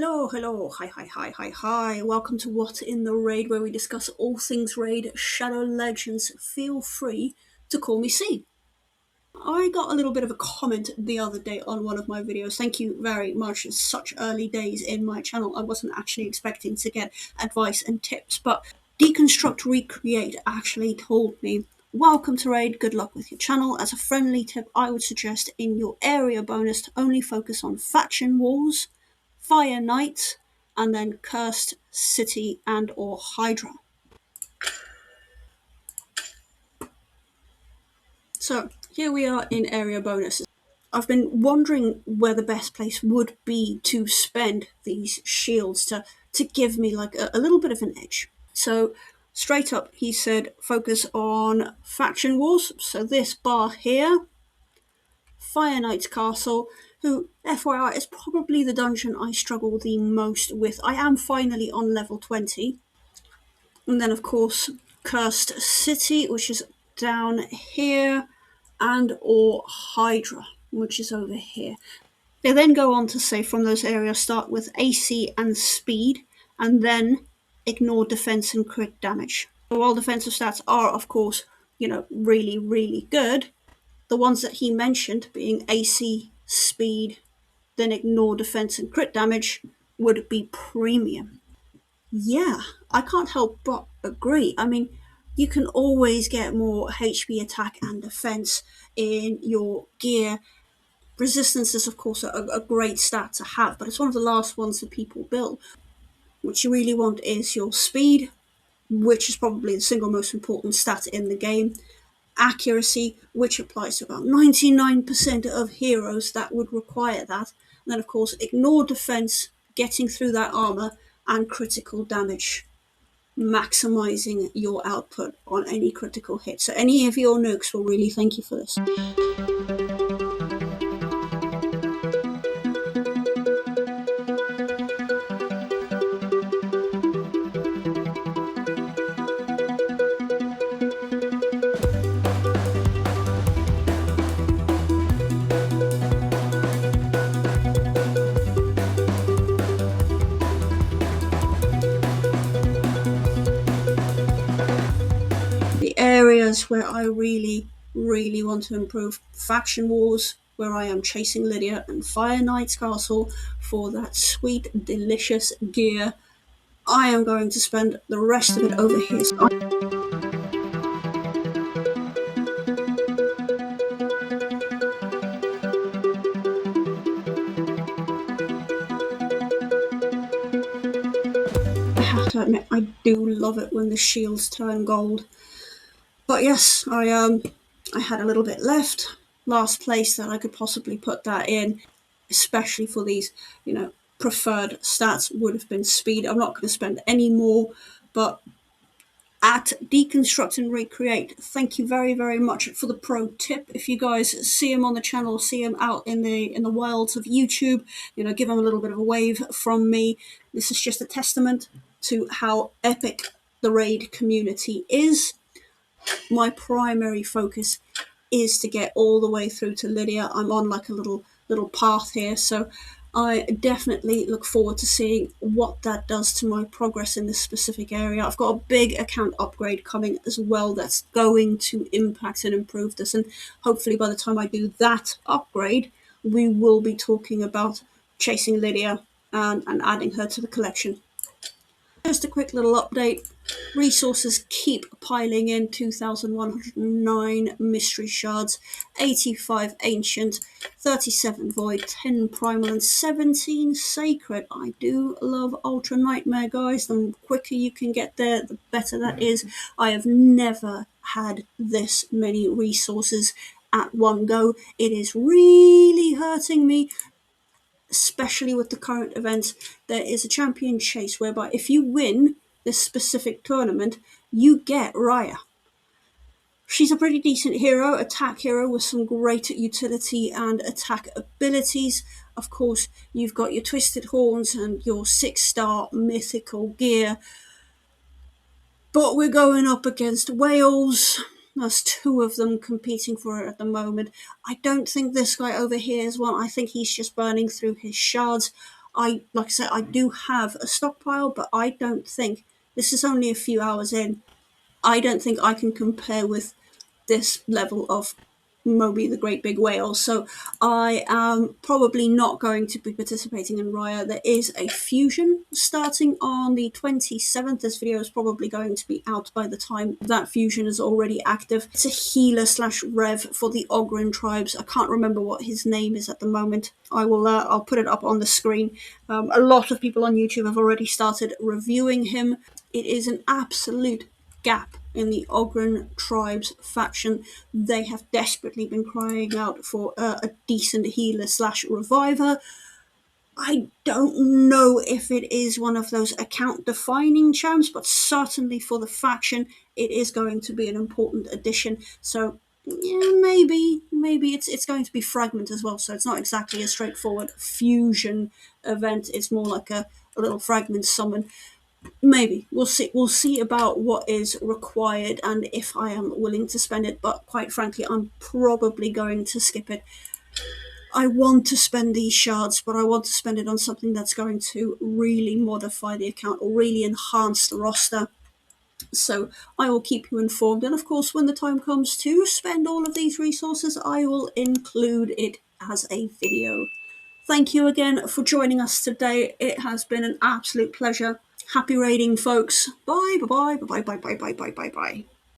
Hello, hi. Welcome to What in the Raid, where we discuss all things Raid, Shadow Legends. Feel free to call me C. I got a little bit of a comment the other day on one of my videos. Thank you very much. It's such early days in my channel. I wasn't actually expecting to get advice and tips, but Deconstruct Recreate actually told me, welcome to Raid, good luck with your channel. As a friendly tip, I would suggest in your area bonus to only focus on faction wars, Fire Knights, and then Cursed City and or Hydra. So here we are in area bonuses. I've been wondering where the best place would be to spend these shields to give me like a little bit of an edge. So straight up he said focus on faction wars. So this bar here, Fire Knight's Castle, who, FYI, is probably the dungeon I struggle the most with. I am finally on level 20. And then, of course, Cursed City, which is down here, and or Hydra, which is over here. They then go on to say from those areas start with AC and speed, and then ignore defense and crit damage. So while defensive stats are, of course, really good, the ones that he mentioned being AC, speed, then ignore defense and crit damage would be premium. Yeah, I can't help but agree. I mean, you can always get more HP attack and defense in your gear. Resistance is, of course, a great stat to have, but it's one of the last ones that people build. What you really want is your speed, which is probably the single most important stat in the game. Accuracy, which applies to about 99% of heroes that would require that. And then, of course, ignore defense, getting through that armor, and critical damage, maximizing your output on any critical hit. So any of your nukes will really thank you for this. Areas where I really want to improve: faction wars, where I am chasing Lydia, and Fire Knight's Castle for that sweet, delicious gear. I am going to spend the rest of it over here. I have to admit, I do love it when the shields turn gold. But yes, I had a little bit left. Last place that I could possibly put that in, especially for these, preferred stats, would have been speed. I'm not going to spend any more, but at Deconstruct and Recreate, thank you very much for the pro tip. If you guys see him on the channel, see him out in the wilds of YouTube, give him a little bit of a wave from me. This is just a testament to how epic the raid community is. My primary focus is to get all the way through to Lydia. I'm on like a little path here, so I definitely look forward to seeing what that does to my progress in this specific area. I've got a big account upgrade coming as well that's going to impact and improve this, and hopefully by the time I do that upgrade, we will be talking about chasing Lydia and adding her to the collection. Just a quick little update. Resources keep piling in. 2,109 mystery shards, 85 ancient, 37 void, 10 primal, and 17 sacred. I do love Ultra Nightmare, guys. The quicker you can get there, the better that is. I have never had this many resources at one go. It is really hurting me, especially with the current events. There is a champion chase whereby if you win this specific tournament, you get Raya. She's a pretty decent hero, attack hero with some great utility and attack abilities. Of course, you've got your Twisted Horns and your 6-star mythical gear. But we're going up against Wales. There's 2 of them competing for it at the moment. I don't think this guy over here is one. I think he's just burning through his shards. like I said, I do have a stockpile, but I don't think, this is only a few hours in, I don't think I can compare with this level of Moby the Great Big Whale. So I am probably not going to be participating in Raya. There is a fusion starting on the 27th. This video is probably going to be out by the time that fusion is already active. It's a healer slash rev for the Ogren tribes. I can't remember what his name is at the moment. I'll put it up on the screen. A lot of people on YouTube have already started reviewing him. It is an absolute gap in the Ogren tribes faction. They have desperately been crying out for a decent healer slash reviver. I don't know if it is one of those account defining champs, but certainly for the faction it is going to be an important addition. So yeah, maybe it's going to be fragment as well, so it's not exactly a straightforward fusion event. It's more like a little fragment summon. Maybe we'll see about what is required and if I am willing to spend it, but quite frankly I'm probably going to skip it. I want to spend these shards, but I want to spend it on something that's going to really modify the account or really enhance the roster. So I will keep you informed, and of course when the time comes to spend all of these resources I will include it as a video. Thank you again for joining us today. It has been an absolute pleasure. Happy raiding, folks. Bye, bye, bye, bye, bye, bye, bye, bye, bye, bye.